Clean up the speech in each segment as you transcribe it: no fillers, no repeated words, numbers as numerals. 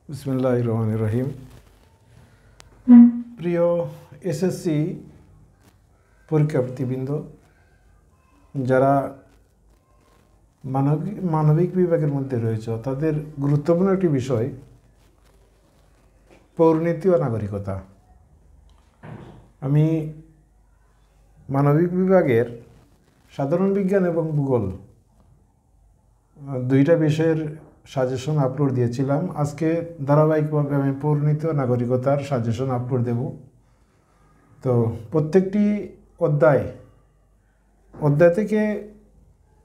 বিসমিল্লাহির রহমানির রহিম। প্রিয় এসএসসি পরীক্ষার্থীবৃন্দ, যারা মানবিক বিভাগের মধ্যে রয়েছে তাদের গুরুত্বপূর্ণ একটি বিষয় পৌরনীতি ও নাগরিকতা। আমি মানবিক বিভাগের সাধারণ বিজ্ঞান এবং ভূগোল দুইটা বিষয়ের সাজেশন আপলোড দিয়েছিলাম। আজকে ধারাবাহিকভাবে আমি পৌরনীতি ও নাগরিকতার সাজেশন আপলোড দেব। তো প্রত্যেকটি অধ্যায় থেকে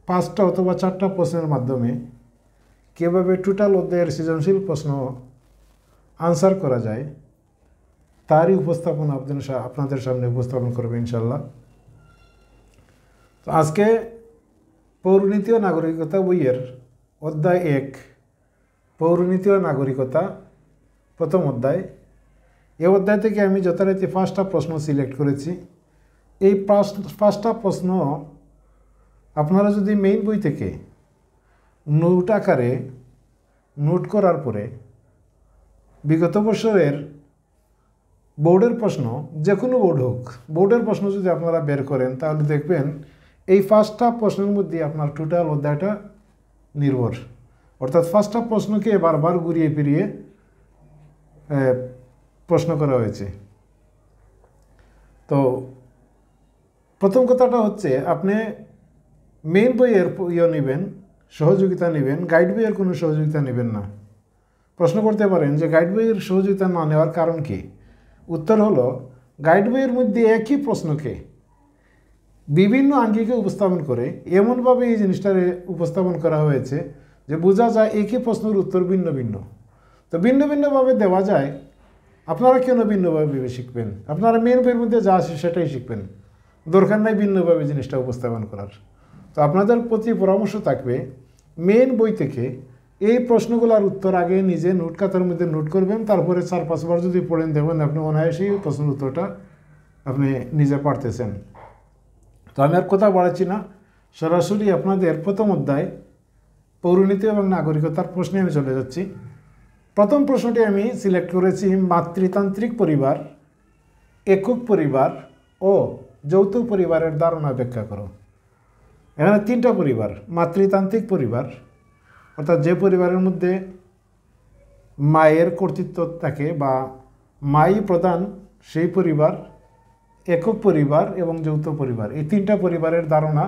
5টা অথবা 4টা প্রশ্নের মাধ্যমে কীভাবে টোটাল অধ্যায়ের সৃজনশীল প্রশ্ন আনসার করা যায় তারই উপস্থাপন আপনাদের সামনে উপস্থাপন করবে ইনশাল্লাহ। তো আজকে পৌরনীতি ও নাগরিকতা বইয়ের অধ্যায় 1 পৌরনীতি ও নাগরিকতা প্রথম অধ্যায়। এই অধ্যায় থেকে আমি যথারীতি 5টা প্রশ্ন সিলেক্ট করেছি। এই 5টা প্রশ্ন আপনারা যদি মেইন বই থেকে নোট আকারে নোট করার পরে বিগত বছরের বোর্ডের প্রশ্ন, যে কোনো বোর্ড হোক, বোর্ডের প্রশ্ন যদি আপনারা বের করেন তাহলে দেখবেন এই 5টা প্রশ্নের মধ্যে আপনার টোটাল অধ্যায়টা নির্ভর। অর্থাৎ 5টা প্রশ্নকে বারবার ঘুরিয়ে ফিরিয়ে প্রশ্ন করা হয়েছে। তো প্রথম কথাটা হচ্ছে, আপনি মেইন বইয়ের নেবেন, সহযোগিতা নেবেন, গাইড বইয়ের কোনো সহযোগিতা নেবেন না। প্রশ্ন করতে পারেন যে গাইড বইয়ের সহযোগিতা না নেওয়ার কারণ কি? উত্তর হলো, গাইড বইয়ের মধ্যে একই প্রশ্নকে বিভিন্ন আঙ্গিকে উপস্থাপন করে এমনভাবে এই জিনিসটা উপস্থাপন করা হয়েছে যে বোঝা যায় একই প্রশ্নের উত্তর ভিন্ন ভিন্ন। তো ভিন্ন ভিন্নভাবে দেওয়া যায়, আপনারা কেন ভিন্নভাবে ভেবে শিখবেন? আপনারা মেন বইয়ের মধ্যে যা আছে সেটাই শিখবেন, দরকার নাই ভিন্নভাবে জিনিসটা উপস্থাপন করার। তো আপনাদের প্রতি পরামর্শ থাকবে, মেন বই থেকে এই প্রশ্নগুলোর উত্তর আগে নিজে নোট খাতার মধ্যে নোট করবেন, তারপরে 4-5 বার যদি পড়েন দেখবেন আপনি অনায়াসেই প্রশ্নের উত্তরটা আপনি নিজে পারতেছেন। তো আমি আর কথা বাড়াচ্ছি না, সরাসরি আপনাদের প্রথম অধ্যায় পৌরনীতি এবং নাগরিকতার প্রশ্নে আমি চলে যাচ্ছি। প্রথম প্রশ্নটি আমি সিলেক্ট করেছি, মাতৃতান্ত্রিক পরিবার, একক পরিবার ও যৌথ পরিবারের ধারণা ব্যাখ্যা করো। এখানে 3টা পরিবার। মাতৃতান্ত্রিক পরিবার অর্থাৎ যে পরিবারের মধ্যে মায়ের কর্তৃত্ব থাকে বা মাই প্রধান, সেই পরিবার, একক পরিবার এবং যৌথ পরিবার। এই 3টা পরিবারের ধারণা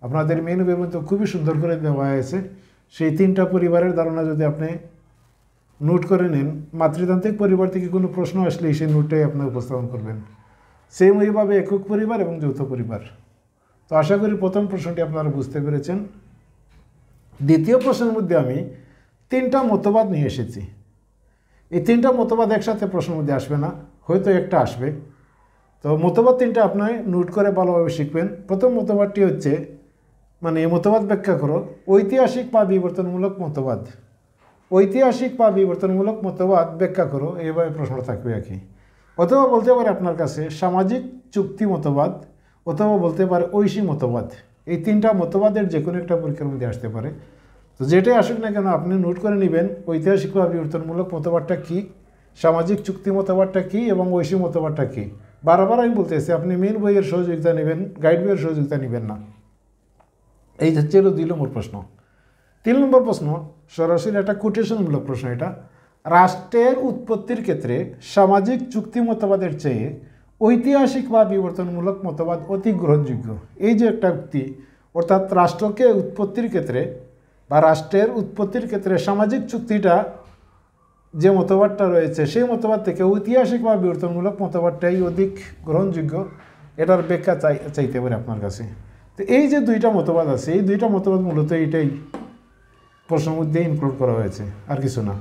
আপনাদের মেন বইয়ের মধ্যে খুবই সুন্দর করে দেওয়া হয়েছে। সেই 3টা পরিবারের ধারণা যদি আপনি নোট করে নেন, মাতৃতান্ত্রিক পরিবার থেকে কোনো প্রশ্ন আসলে সেই নোটটাই আপনি উপস্থাপন করবেন। সেম ওইভাবে একক পরিবার এবং যৌথ পরিবার। তো আশা করি প্রথম প্রশ্নটি আপনারা বুঝতে পেরেছেন। দ্বিতীয় প্রশ্নের মধ্যে আমি 3টা মতবাদ নিয়ে এসেছি। এই 3টা মতবাদ একসাথে প্রশ্নের মধ্যে আসবে না, হয়তো একটা আসবে। তো মতবাদ 3টা আপনি নোট করে ভালোভাবে শিখবেন। প্রথম মতবাদটি হচ্ছে, এই মতবাদ ব্যাখ্যা করো, ঐতিহাসিক বা বিবর্তনমূলক মতবাদ। ঐতিহাসিক বা বিবর্তনমূলক মতবাদ ব্যাখ্যা করো, এইভাবে প্রশ্ন থাকবে আর কি। অথবা বলতে পারে আপনার কাছে সামাজিক চুক্তি মতবাদ, অথবা বলতে পারে ঐশী মতবাদ। এই 3টা মতবাদের যে কোনো একটা পরীক্ষার মধ্যে আসতে পারে। তো যেটাই আসুক না কেন আপনি নোট করে নেবেন ঐতিহাসিক বা বিবর্তনমূলক মতবাদটা কী, সামাজিক চুক্তি মতবাদটা কী এবং ঐশী মতবাদটা কী। বারবার আমি বলতেছি, আপনি মেন বইয়ের সহযোগিতা নেবেন, গাইড বইয়ের সহযোগিতা নেবেন না। এই হচ্ছে 2 নম্বর প্রশ্ন। 3 নম্বর প্রশ্ন সরাসরি একটা কোটেশনমূলক প্রশ্ন। এটা, রাষ্ট্রের উৎপত্তির ক্ষেত্রে সামাজিক চুক্তি মতবাদের চেয়ে ঐতিহাসিক বা বিবর্তনমূলক মতবাদ অতি গ্রহণযোগ্য। এই যে একটা উক্তি, অর্থাৎ রাষ্ট্রকে উৎপত্তির ক্ষেত্রে বা রাষ্ট্রের উৎপত্তির ক্ষেত্রে সামাজিক চুক্তিটা যে মতবাদটা রয়েছে সেই মতবাদ থেকে ঐতিহাসিক বা বিবর্তনমূলক মতবাদটাই অধিক গ্রহণযোগ্য, এটার ব্যাখ্যা চাইতে পারে আপনার কাছে। তো এই যে 2টা মতবাদ আছে, এই 2টা মতবাদ মূলত এইটাই প্রশ্নের মধ্যে ইনক্লুড করা হয়েছে, আর কিছু না।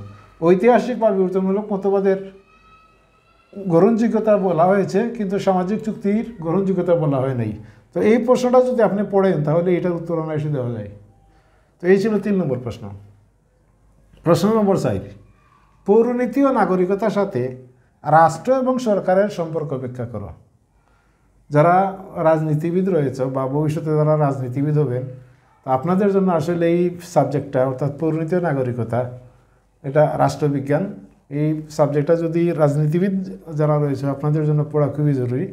ঐতিহাসিক বা বিবর্তনমূলক মতবাদের গ্রহণযোগ্যতা বলা হয়েছে, কিন্তু সামাজিক চুক্তির গ্রহণযোগ্যতা বলা হয় নাই। তো এই প্রশ্নটা যদি আপনি পড়েন তাহলে এটার উত্তর অনায়াসে দেওয়া যায়। তো এই ছিল 3 নম্বর প্রশ্ন। প্রশ্ন নম্বর 4, পৌরনীতি ও নাগরিকতার সাথে রাষ্ট্র এবং সরকারের সম্পর্ক ব্যাখ্যা করো। যারা রাজনীতিবিদ রয়েছে বা ভবিষ্যতে যারা রাজনীতিবিদ হবেন, আপনাদের জন্য আসলে এই সাবজেক্টটা অর্থাৎ পৌরনীতি ও নাগরিকতা এটা রাষ্ট্রবিজ্ঞান, এই সাবজেক্টটা যদি রাজনীতিবিদ যারা রয়েছে আপনাদের জন্য পড়া খুবই জরুরি।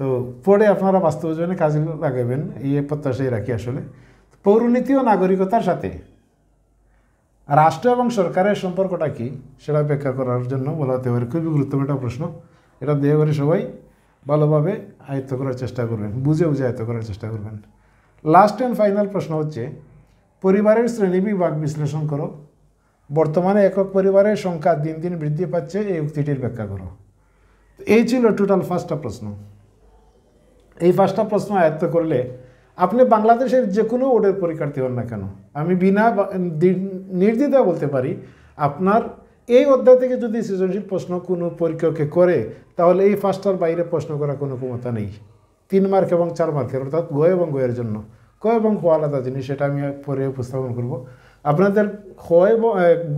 তো পড়ে আপনারা বাস্তব জীবনে কাজে লাগাবেন এই প্রত্যাশাই রাখি। আসলে পৌরনীতি ও নাগরিকতার সাথে রাষ্ট্র এবং সরকারের সম্পর্কটা কি সেটা ব্যাখ্যা করার জন্য বলা হতে পারে খুবই গুরুত্বপূর্ণ একটা প্রশ্ন। এটা দয়া করে সবাই ভালোভাবে আয়ত্ত করার চেষ্টা করবেন, বুঝে আয়ত্ত করার চেষ্টা করবেন। লাস্ট অ্যান্ড ফাইনাল প্রশ্ন হচ্ছে, পরিবারের শ্রেণীবিভাগ বিশ্লেষণ করো। বর্তমানে একক পরিবারের সংখ্যা দিন দিন বৃদ্ধি পাচ্ছে, এই উক্তিটির ব্যাখ্যা করো। এই ছিল টোটাল 5টা প্রশ্ন। এই 5টা প্রশ্ন আয়ত্ত করলে আপনি বাংলাদেশের যে কোনো বোর্ডের পরীক্ষার্থী হন না কেন, আমি বিনা নির্দ্বিধায় বলতে পারি আপনার এই অধ্যায় থেকে যদি সৃজনশীল প্রশ্ন কোনো পরীক্ষককে করে তাহলে এই 5টার বাইরে প্রশ্ন করার কোনো ক্ষমতা নেই। 3 মার্ক এবং 4 মার্কের, অর্থাৎ গ এবং গয়ের জন্য। ক এবং খ আলাদা জিনিস, সেটা আমি পরে উপস্থাপন করব। আপনাদের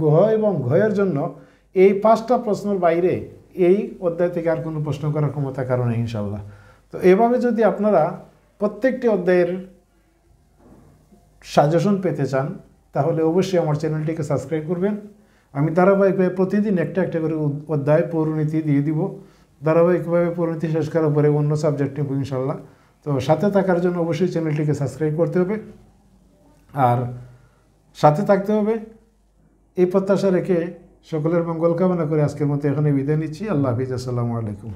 গ এবং ঘয়ের জন্য এই 5টা প্রশ্নের বাইরে এই অধ্যায় থেকে আর কোনো প্রশ্ন করার ক্ষমতা কারণে ইনশাল্লাহ। তো এভাবে যদি আপনারা প্রত্যেকটি অধ্যায়ের সাজেশন পেতে চান তাহলে অবশ্যই আমার চ্যানেলটিকে সাবস্ক্রাইব করবেন। আমি ধারাবাহিকভাবে প্রতিদিন একটা করে অধ্যায় পৌরনীতি দিয়ে দিব। ধারাবাহিকভাবে পৌরনীতি শেষ করার পরে অন্য সাবজেক্ট নেব ইনশাল্লাহ। তো সাথে থাকার জন্য অবশ্যই চ্যানেলটিকে সাবস্ক্রাইব করতে হবে আর সাথে থাকতে হবে। এই প্রত্যাশা রেখে সকলের মঙ্গল কামনা করে আজকের মতো এখানে বিদায় নিচ্ছি। আল্লাহ হাফিজ, আসসালামু আলাইকুম।